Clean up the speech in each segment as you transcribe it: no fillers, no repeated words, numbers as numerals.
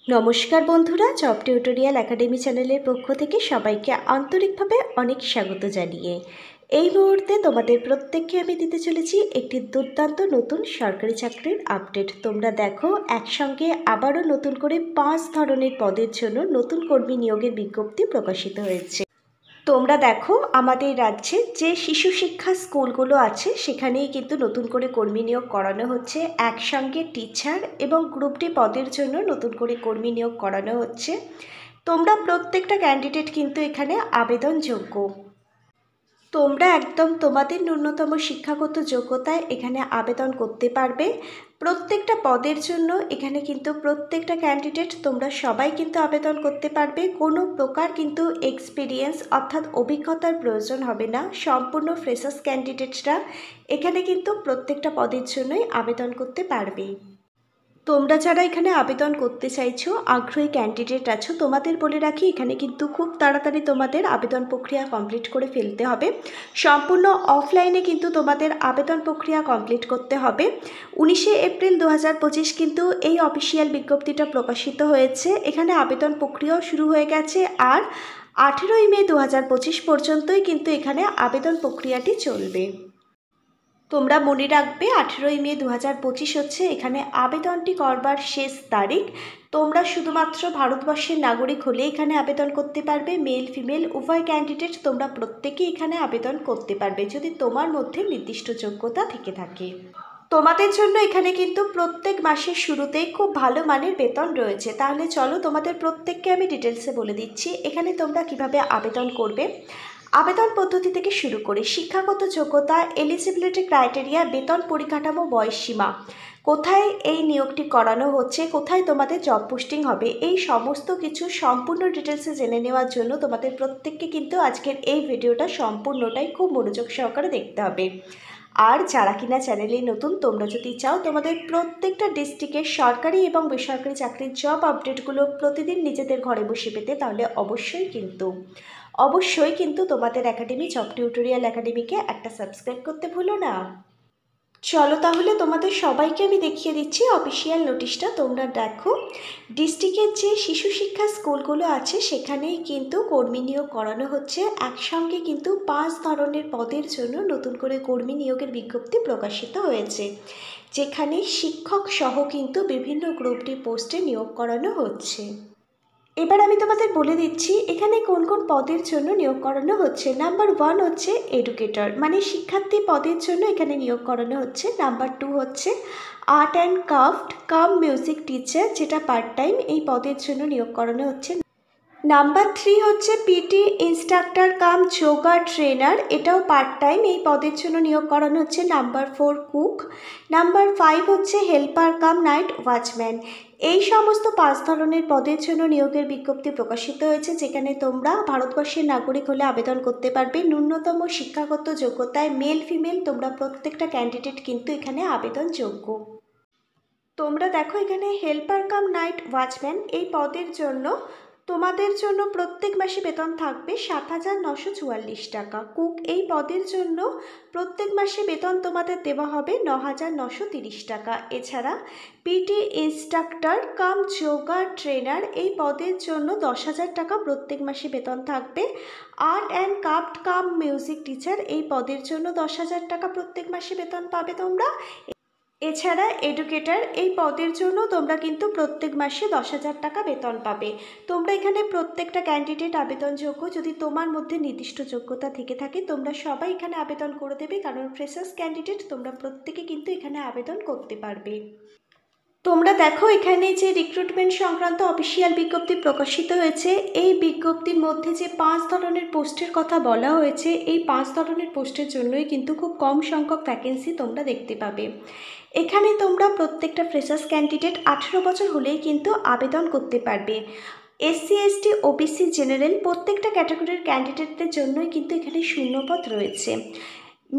নমস্কার বন্ধুরা, job tutorial academy চ্যানেলের পক্ষ থেকে সবাইকে আন্তরিকভাবে অনেক স্বাগত জানিয়ে এই মুহূর্তে তোমাদের প্রত্যেককে আমি দিতে চলেছি একটি দুর্দান্ত নতুন সরকারি চাকরির আপডেট। তোমরা দেখো, একসঙ্গে আবারও নতুন করে 5 ধরনের পদের জন্য নতুন কর্মী নিয়োগের বিজ্ঞপ্তি প্রকাশিত হয়েছে। তোমরা দেখো, আমাদের রাজ্যে যে শিশু শিক্ষা স্কুলগুলো আছে সেখানেই কিন্তু নতুন করে কর্মী নিয়োগ করানো হচ্ছে। একসঙ্গে টিচার এবং গ্রুপ ডি পদের জন্য নতুন করে কর্মী নিয়োগ করানো হচ্ছে। তোমরা প্রত্যেকটা ক্যান্ডিডেট কিন্তু এখানে আবেদনযোগ্য। তোমরা একদম তোমাদের ন্যূনতম শিক্ষাগত যোগ্যতায় এখানে আবেদন করতে পারবে। প্রত্যেকটা পদের জন্য এখানে কিন্তু প্রত্যেকটা ক্যান্ডিডেট তোমরা সবাই কিন্তু আবেদন করতে পারবে। কোনো প্রকার কিন্তু এক্সপিরিয়েন্স অর্থাৎ অভিজ্ঞতার প্রয়োজন হবে না। সম্পূর্ণ ফ্রেশার্স ক্যান্ডিডেটরা এখানে কিন্তু প্রত্যেকটা পদের জন্যই আবেদন করতে পারবে। তোমরা যারা এখানে আবেদন করতে চাইছো, আগ্রহী ক্যান্ডিডেট আছো, তোমাদের বলে রাখি এখানে কিন্তু খুব তাড়াতাড়ি তোমাদের আবেদন প্রক্রিয়া কমপ্লিট করে ফেলতে হবে। সম্পূর্ণ অফলাইনে কিন্তু তোমাদের আবেদন প্রক্রিয়া কমপ্লিট করতে হবে। 19শে এপ্রিল 2025 কিন্তু এই অফিসিয়াল বিজ্ঞপ্তিটা প্রকাশিত হয়েছে। এখানে আবেদন প্রক্রিয়াও শুরু হয়ে গেছে আর 18ই মে 2025 পর্যন্তই কিন্তু এখানে আবেদন প্রক্রিয়াটি চলবে। তোমরা মনে রাখবে 18ই মে 2025 হচ্ছে এখানে আবেদনটি করবার শেষ তারিখ। তোমরা শুধুমাত্র ভারতবর্ষের নাগরিক হলে এখানে আবেদন করতে পারবে। মেল ফিমেল উভয় ক্যান্ডিডেট তোমরা প্রত্যেকেই এখানে আবেদন করতে পারবে যদি তোমার মধ্যে নির্দিষ্ট যোগ্যতা থেকে থাকে। তোমাদের জন্য এখানে কিন্তু প্রত্যেক মাসের শুরুতেই খুব ভালো মানের বেতন রয়েছে। তাহলে চলো তোমাদের প্রত্যেককে আমি ডিটেলসে বলে দিচ্ছি এখানে তোমরা কিভাবে আবেদন করবে। আবেদন পদ্ধতি থেকে শুরু করে শিক্ষাগত যোগ্যতা, এলিজিবিলিটি ক্রাইটেরিয়া, বেতন পরিকাঠামো, বয়সসীমা, কোথায় এই নিয়োগটি করানো হচ্ছে, কোথায় তোমাদের জব পোস্টিং হবে, এই সমস্ত কিছু সম্পূর্ণ ডিটেলসে জেনে নেওয়ার জন্য তোমাদের প্রত্যেককে কিন্তু আজকের এই ভিডিওটা সম্পূর্ণটাই খুব মনোযোগ সহকারে দেখতে হবে। আর যারা কিনা চ্যানেলে নতুন, তোমরা যদি চাও তোমাদের প্রত্যেকটা ডিস্ট্রিক্টের সরকারি এবং বেসরকারি চাকরির জব আপডেটগুলো প্রতিদিন নিজেদের ঘরে বসে পেতে, তাহলে অবশ্যই কিন্তু তোমাদের একাডেমি জব টিউটোরিয়াল একাডেমিকে একটা সাবস্ক্রাইব করতে ভুলো না। চলো তাহলে তোমাদের সবাইকে আমি দেখিয়ে দিচ্ছি অফিসিয়াল নোটিশটা। তোমরা দেখো, ডিস্ট্রিক্টের যে শিশু শিক্ষা স্কুলগুলো আছে সেখানেই কিন্তু কর্মী নিয়োগ করানো হচ্ছে। একসঙ্গে কিন্তু 5 ধরনের পদের জন্য নতুন করে কর্মী নিয়োগের বিজ্ঞপ্তি প্রকাশিত হয়েছে, যেখানে শিক্ষক সহ কিন্তু বিভিন্ন গ্রুপ ডি পোস্টে নিয়োগ করানো হচ্ছে। এবার আমি তোমাদের বলে দিচ্ছি এখানে কোন কোন পদের জন্য নিয়োগ করানো হচ্ছে। নাম্বার 1 হচ্ছে এডুকেটর, মানে শিক্ষার্থী পদের জন্য এখানে নিয়োগ করানো হচ্ছে। নাম্বার 2 হচ্ছে art and craft cum music teacher, যেটা পার্ট টাইম, এই পদের জন্য নিয়োগ করানো হচ্ছে। নাম্বার 3 হচ্ছে PT instructor cum yoga trainer, এটাও পার্ট টাইম, এই পদের জন্য নিয়োগ করানো হচ্ছে। Number 4 cook. নাম্বার 5 হচ্ছে হেল্পার কাম নাইট ওয়াচম্যান। এই সমস্ত 5 ধরনের পদের জন্য নিয়োগের বিজ্ঞপ্তি প্রকাশিত হয়েছে, যেখানে তোমরা ভারতবর্ষের নাগরিক হলে আবেদন করতে পারবে। ন্যূনতম শিক্ষাগত যোগ্যতায় মেল ফিমেল তোমরা প্রত্যেকটা ক্যান্ডিডেট কিন্তু এখানে আবেদনযোগ্য। তোমরা দেখো এখানে হেল্পার কাম নাইট ওয়াচম্যান এই পদের জন্য তোমাদের জন্য প্রত্যেক মাসে বেতন থাকবে 7,944 টাকা। কুক এই পদের জন্য প্রত্যেক মাসে বেতন তোমাদের দেওয়া হবে 9,930 টাকা। এছাড়া PT instructor cum yoga trainer এই পদের জন্য 10,000 টাকা প্রত্যেক মাসে বেতন থাকবে। Art and craft cum music teacher এই পদের জন্য 10,000 টাকা প্রত্যেক মাসে বেতন পাবে তোমরা। এছাড়া এডুকেটর এই পদের জন্য তোমরা কিন্তু প্রত্যেক মাসে 10,000 টাকা বেতন পাবে। তোমরা এখানে প্রত্যেকটা ক্যান্ডিডেট আবেদনযোগ্য। যদি তোমার মধ্যে নির্দিষ্ট যোগ্যতা থেকে থাকে তোমরা সবাই এখানে আবেদন করে দেবে, কারণ ফ্রেশার্স ক্যান্ডিডেট তোমরা প্রত্যেকে কিন্তু এখানে আবেদন করতে পারবে। তোমরা দেখো এখানে যে রিক্রুটমেন্ট সংক্রান্ত অফিসিয়াল বিজ্ঞপ্তি প্রকাশিত হয়েছে, এই বিজ্ঞপ্তির মধ্যে যে 5 ধরনের পোস্টের কথা বলা হয়েছে, এই 5 ধরনের পোস্টের জন্যই কিন্তু খুব কম সংখ্যক ভ্যাকেন্সি তোমরা দেখতে পাবে। এখানে তোমরা প্রত্যেকটা ফ্রেশার্স ক্যান্ডিডেট 18 বছর হলেই কিন্তু আবেদন করতে পারবে। এসসি এসটি ওবিসি জেনারেল প্রত্যেকটা ক্যাটাগরির ক্যান্ডিডেটদের জন্যই কিন্তু এখানে শূন্যপদ রয়েছে।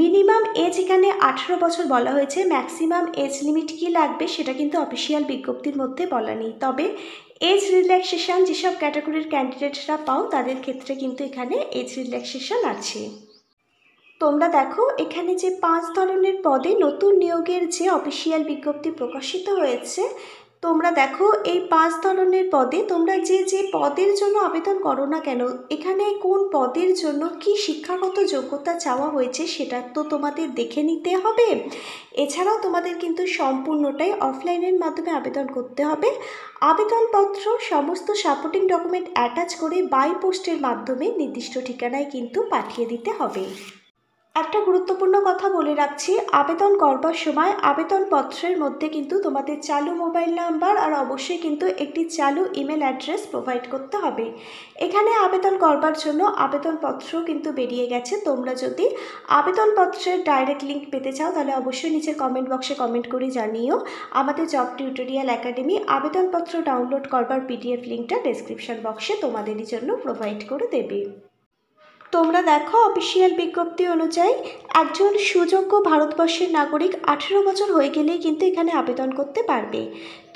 মিনিমাম এজ এখানে 18 বছর বলা হয়েছে। ম্যাক্সিমাম এজ লিমিট কী লাগবে সেটা কিন্তু অফিসিয়াল বিজ্ঞপ্তির মধ্যে বলা নেই, তবে এজ রিল্যাক্সেশন যেসব ক্যাটাগরির ক্যান্ডিডেটরা পাও তাদের ক্ষেত্রে কিন্তু এখানে এজ রিল্যাক্সেশন আছে। তোমরা দেখো এখানে যে 5 ধরনের পদে নতুন নিয়োগের যে অফিসিয়াল বিজ্ঞপ্তি প্রকাশিত হয়েছে, তোমরা দেখো এই 5 ধরনের পদে তোমরা যে যে পদের জন্য আবেদন করো না কেন, এখানে কোন পদের জন্য কি শিক্ষাগত যোগ্যতা চাওয়া হয়েছে সেটা তো তোমাদের দেখে নিতে হবে। এছাড়াও তোমাদের কিন্তু সম্পূর্ণটাই অফলাইনের মাধ্যমে আবেদন করতে হবে। আবেদনপত্র সমস্ত সাপোর্টিং ডকুমেন্ট অ্যাটাচ করে বাই পোস্টের মাধ্যমে নির্দিষ্ট ঠিকানায় কিন্তু পাঠিয়ে দিতে হবে। একটা গুরুত্বপূর্ণ কথা বলে রাখছি, আবেদন করবার সময় আবেদনপত্রের মধ্যে কিন্তু তোমাদের চালু মোবাইল নাম্বার আর অবশ্যই কিন্তু একটি চালু ইমেল অ্যাড্রেস প্রোভাইড করতে হবে। এখানে আবেদন করবার জন্য আবেদনপত্র কিন্তু বেরিয়ে গেছে। তোমরা যদি আবেদনপত্রের ডাইরেক্ট লিঙ্ক পেতে চাও তাহলে অবশ্যই নিচের কমেন্ট বক্সে কমেন্ট করে জানিও। আমাদের জব টিউটোরিয়াল একাডেমি আবেদনপত্র ডাউনলোড করবার পিডিএফ লিঙ্কটা ডেসক্রিপশন বক্সে তোমাদেরই জন্য প্রোভাইড করে দেবে। তোমরা দেখো অফিসিয়াল বিজ্ঞপ্তি অনুযায়ী একজন সুযোগ্য ভারতবর্ষের নাগরিক 18 বছর হয়ে গেলেই কিন্তু এখানে আবেদন করতে পারবে।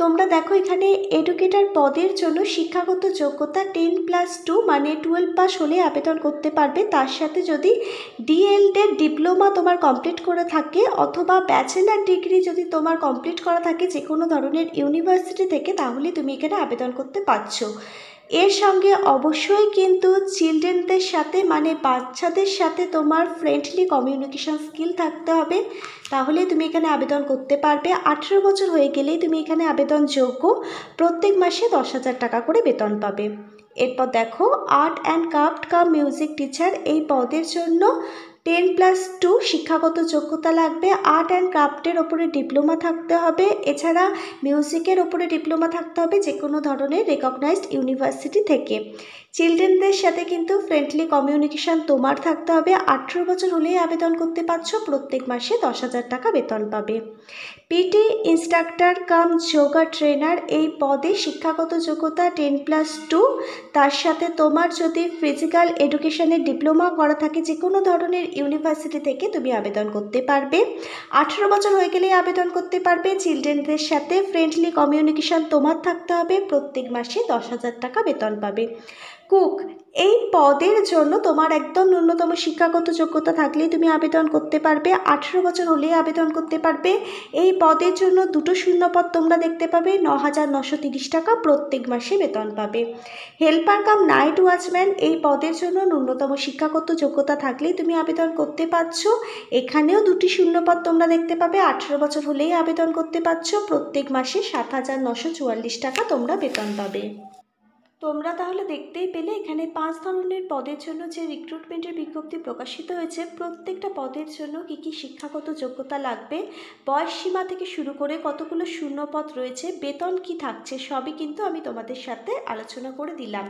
তোমরা দেখো এখানে এডুকেটর পদের জন্য শিক্ষাগত যোগ্যতা 10+2 মানে 12 পাস হলে আবেদন করতে পারবে। তার সাথে যদি ডিএলএড ডিপ্লোমা তোমার কমপ্লিট করে থাকে অথবা ব্যাচেলার ডিগ্রি যদি তোমার কমপ্লিট করা থাকে যে কোনো ধরনের ইউনিভার্সিটি থেকে, তাহলে তুমি এখানে আবেদন করতে পারছো। এর সঙ্গে অবশ্যই কিন্তু চিলড্রেনদের সাথে মানে বাচ্চাদের সাথে তোমার ফ্রেন্ডলি কমিউনিকেশন স্কিল থাকতে হবে, তাহলে তুমি এখানে আবেদন করতে পারবে। 18 বছর হয়ে গেলেই তুমি এখানে আবেদনযোগ্য। প্রত্যেক মাসে 10,000 টাকা করে বেতন পাবে। এরপর দেখো art and craft cum music teacher এই পদের জন্য 10+2 শিক্ষাগত যোগ্যতা লাগবে। আর্ট অ্যান্ড ক্রাফটের ওপরে ডিপ্লোমা থাকতে হবে, এছাড়া মিউজিকের ওপরে ডিপ্লোমা থাকতে হবে যে কোনো ধরনের রেকগনাইজড ইউনিভার্সিটি থেকে। চিলড্রেনদের সাথে কিন্তু ফ্রেন্ডলি কমিউনিকেশান তোমার থাকতে হবে। 18 বছর হলেই আবেদন করতে পারছো। প্রত্যেক মাসে 10,000 টাকা বেতন পাবে। PT instructor cum yoga trainer এই পদে শিক্ষাগত যোগ্যতা 10+2, তার সাথে তোমার যদি ফিজিক্যাল এডুকেশনের ডিপ্লোমা করা থাকে যে কোনো ধরনের ইউনিভার্সিটি থেকে তুমি আবেদন করতে পারবে। 18 বছর হয়ে গেলেই আবেদন করতে পারবে। চিলড্রেনদের সাথে ফ্রেন্ডলি কমিউনিকেশান তোমার থাকতে হবে। প্রত্যেক মাসে 10,000 টাকা বেতন পাবে। কুক এই পদের জন্য তোমার একদম ন্যূনতম শিক্ষাগত যোগ্যতা থাকলেই তুমি আবেদন করতে পারবে। 18 বছর হলেই আবেদন করতে পারবে। এই পদের জন্য 2টো শূন্যপদ তোমরা দেখতে পাবে। 9,930 টাকা প্রত্যেক মাসে বেতন পাবে। হেল্পার কাম নাইট ওয়াচম্যান এই পদের জন্য ন্যূনতম শিক্ষাগত যোগ্যতা থাকলেই তুমি আবেদন করতে পারছো। এখানেও 2টি শূন্যপদ তোমরা দেখতে পাবে। 18 বছর হলেই আবেদন করতে পারছো। প্রত্যেক মাসে 7,944 টাকা তোমরা বেতন পাবে। তোমরা তাহলে দেখতেই পেলে এখানে 5 ধরনের পদের জন্য যে রিক্রুটমেন্টের বিজ্ঞপ্তি প্রকাশিত হয়েছে, প্রত্যেকটা পদের জন্য কি কি শিক্ষাগত যোগ্যতা লাগবে, বয়স সীমা থেকে শুরু করে কতগুলো শূন্যপদ রয়েছে, বেতন কি থাকছে, সবই কিন্তু আমি তোমাদের সাথে আলোচনা করে দিলাম।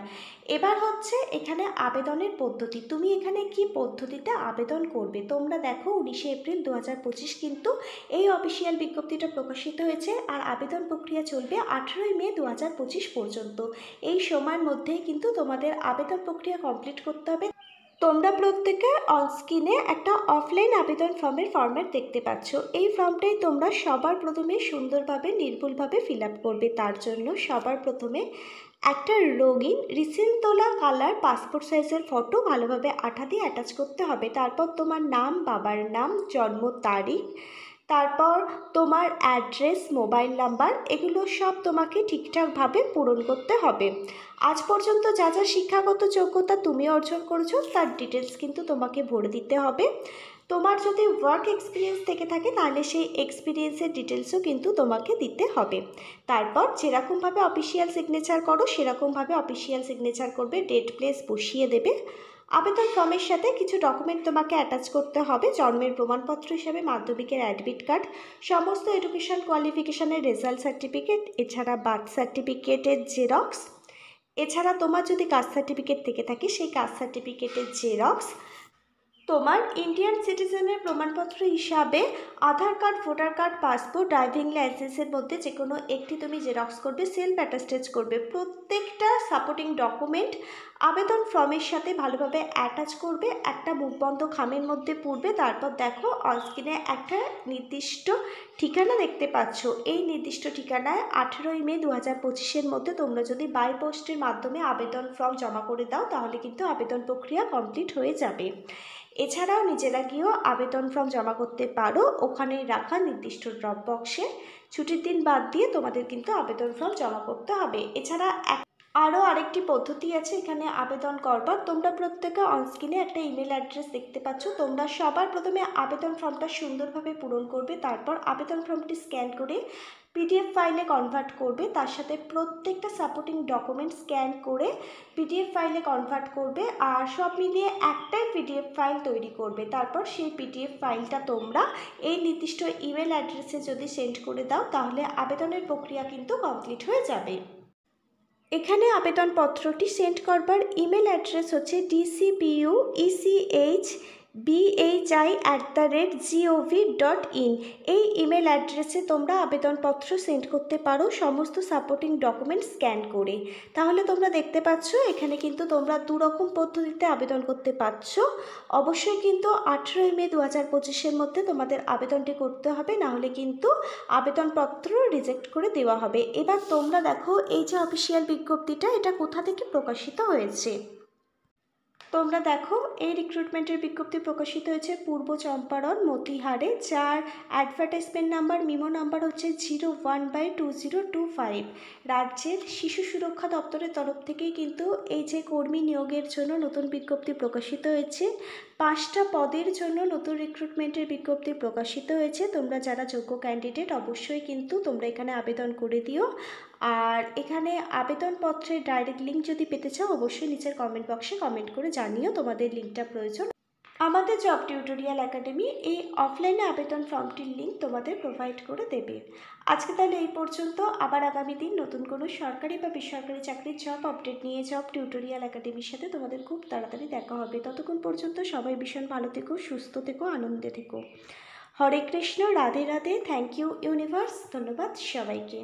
এবার হচ্ছে এখানে আবেদনের পদ্ধতি। তুমি এখানে কি পদ্ধতিতে আবেদন করবে। তোমরা দেখো 19শে এপ্রিল 2025 কিন্তু এই অফিসিয়াল বিজ্ঞপ্তিটা প্রকাশিত হয়েছে আর আবেদন প্রক্রিয়া চলবে 18ই মে 2025 পর্যন্ত। এই সময়ের মধ্যেই কিন্তু তোমাদের আবেদন প্রক্রিয়া কমপ্লিট করতে হবে। তোমরা প্রত্যেকে অনস্ক্রিনে একটা অফলাইন আবেদন ফর্মের ফরম্যাট দেখতে পাচ্ছ। এই ফর্মটাই তোমরা সবার প্রথমে সুন্দরভাবে নির্ভুলভাবে ফিল আপ করবে। তার জন্য সবার প্রথমে একটা রঙিন রিসেন্ট তোলা কালার পাসপোর্ট সাইজের ফটো ভালোভাবে আঠা দিয়ে অ্যাটাচ করতে হবে। তারপর তোমার নাম, বাবার নাম, জন্ম তারিখ, তারপর তোমার অ্যাড্রেস, মোবাইল নাম্বার, এগুলো সব তোমাকে ঠিকঠাকভাবে পূরণ করতে হবে। আজ পর্যন্ত যা যা শিক্ষাগত যোগ্যতা তুমি অর্জন করেছো তার ডিটেলস কিন্তু তোমাকে ভরে দিতে হবে। তোমার যদি ওয়ার্ক এক্সপিরিয়েন্স থেকে থাকে তাহলে সেই এক্সপিরিয়েন্সের ডিটেলসও কিন্তু তোমাকে দিতে হবে। তারপর যেরকমভাবে অফিসিয়াল সিগনেচার করো সেরকমভাবে অফিসিয়াল সিগনেচার করবে, ডেট প্লেস বসিয়ে দেবে। আবেদন ফর্মের সাথে কিছু ডকুমেন্ট তোমাকে অ্যাটাচ করতে হবে। জন্মের প্রমাণপত্র হিসেবে মাধ্যমিকের অ্যাডমিট কার্ড, সমস্ত এডুকেশন কোয়ালিফিকেশানের রেজাল্ট সার্টিফিকেট, এছাড়া বার্থ সার্টিফিকেটের জেরক্স, এছাড়া তোমার যদি কাস্ট সার্টিফিকেট থেকে থাকে সেই কাস্ট সার্টিফিকেটের জেরক্স, তোমার ইন্ডিয়ান সিটিজেনের প্রমাণপত্র হিসাবে Aadhaar card, voter card, passport, driving লাইসেন্সের মধ্যে যে কোনো একটি তুমি জেরক্স করবে, সেলফ অ্যাটাস্টেজ করবে। প্রত্যেকটা সাপোর্টিং ডকুমেন্ট আবেদন ফর্মের সাথে ভালোভাবে অ্যাটাচ করবে, একটা মুখবন্ধ খামের মধ্যে পুরবে। তারপর দেখো অনস্ক্রিনে একটা নির্দিষ্ট ঠিকানা দেখতে পাচ্ছ। এই নির্দিষ্ট ঠিকানায় 18ই মে 2025-এর মধ্যে তোমরা যদি বাই পোস্টের মাধ্যমে আবেদন ফর্ম জমা করে দাও তাহলে কিন্তু আবেদন প্রক্রিয়া কমপ্লিট হয়ে যাবে। এছাড়াও নিজেরা গিয়েও আবেদন ফর্ম জমা করতে পারো ওখানে রাখা নির্দিষ্ট ড্রপ বক্সে। ছুটির দিন বাদ দিয়ে তোমাদের কিন্তু আবেদন ফর্ম জমা করতে হবে। এছাড়া আরও আরেকটি পদ্ধতি আছে এখানে আবেদন করবার। তোমরা প্রত্যেকে অনস্ক্রিনে একটা ইমেল অ্যাড্রেস দেখতে পাচ্ছ। তোমরা সবার প্রথমে আবেদন ফর্মটা সুন্দরভাবে পূরণ করবে, তারপর আবেদন ফর্মটি স্ক্যান করে পিডিএফ ফাইলে কনভার্ট করবে, তার সাথে প্রত্যেকটা সাপোর্টিং ডকুমেন্ট স্ক্যান করে পিডিএফ ফাইলে কনভার্ট করবে, আর সব মিলিয়ে একটাই পিডিএফ ফাইল তৈরি করবে। তারপর সেই পিডিএফ ফাইলটা তোমরা এই নির্দিষ্ট ইমেল অ্যাড্রেসে যদি সেন্ড করে দাও তাহলে আবেদনের প্রক্রিয়া কিন্তু কমপ্লিট হয়ে যাবে। এখানে আবেদনপত্রটি সেন্ড করবার ইমেল অ্যাড্রেস হচ্ছে dcpuechi@gov.in। এই ইমেল অ্যাড্রেসে তোমরা আবেদনপত্র সেন্ড করতে পারো সমস্ত সাপোর্টিং ডকুমেন্ট স্ক্যান করে। তাহলে তোমরা দেখতে পাচ্ছ এখানে কিন্তু তোমরা দুরকম পদ্ধতিতে আবেদন করতে পারছো। অবশ্যই কিন্তু 18 মে 2025-এর মধ্যে তোমাদের আবেদনটি করতে হবে, নাহলে কিন্তু আবেদনপত্র রিজেক্ট করে দেওয়া হবে। এবার তোমরা দেখো এই যে অফিসিয়াল বিজ্ঞপ্তিটা এটা কোথা থেকে প্রকাশিত হয়েছে। তোমরা দেখো এই রিক্রুটমেন্টের বিজ্ঞপ্তি প্রকাশিত হয়েছে পূর্ব চম্পারণ মতিহারে, যার অ্যাডভার্টাইজমেন্ট নাম্বার মিমো নাম্বার হচ্ছে 01/2025। রাজ্যের শিশু সুরক্ষা দপ্তরের তরফ থেকেই কিন্তু এই যে কর্মী নিয়োগের জন্য নতুন বিজ্ঞপ্তি প্রকাশিত হয়েছে। 5টা পদের জন্য নতুন রিক্রুটমেন্টের বিজ্ঞপ্তি প্রকাশিত হয়েছে। তোমরা যারা যোগ্য ক্যান্ডিডেট অবশ্যই কিন্তু তোমরা এখানে আবেদন করে দিও। আর এখানে আবেদনপত্রের ডাইরেক্ট লিঙ্ক যদি পেতে চাও অবশ্যই নিচের কমেন্ট বক্সে কমেন্ট করে জানিও তোমাদের লিঙ্কটা প্রয়োজন। আমাদের জব টিউটোরিয়াল একাডেমি এই অফলাইনে আবেদন ফর্মটির লিঙ্ক তোমাদের প্রোভাইড করে দেবে। আজকে তাহলে এই পর্যন্ত। আবার আগামী দিন নতুন কোনো সরকারি বা বেসরকারি চাকরির জব আপডেট নিয়ে জব টিউটোরিয়াল একাডেমির সাথে তোমাদের খুব তাড়াতাড়ি দেখা হবে। ততক্ষণ পর্যন্ত সবাই ভীষণ ভালো থেকো, সুস্থ থেকো, আনন্দে থেকো। Hare Krishna, Radhe Radhe, thank you universe, ধন্যবাদ সবাইকে।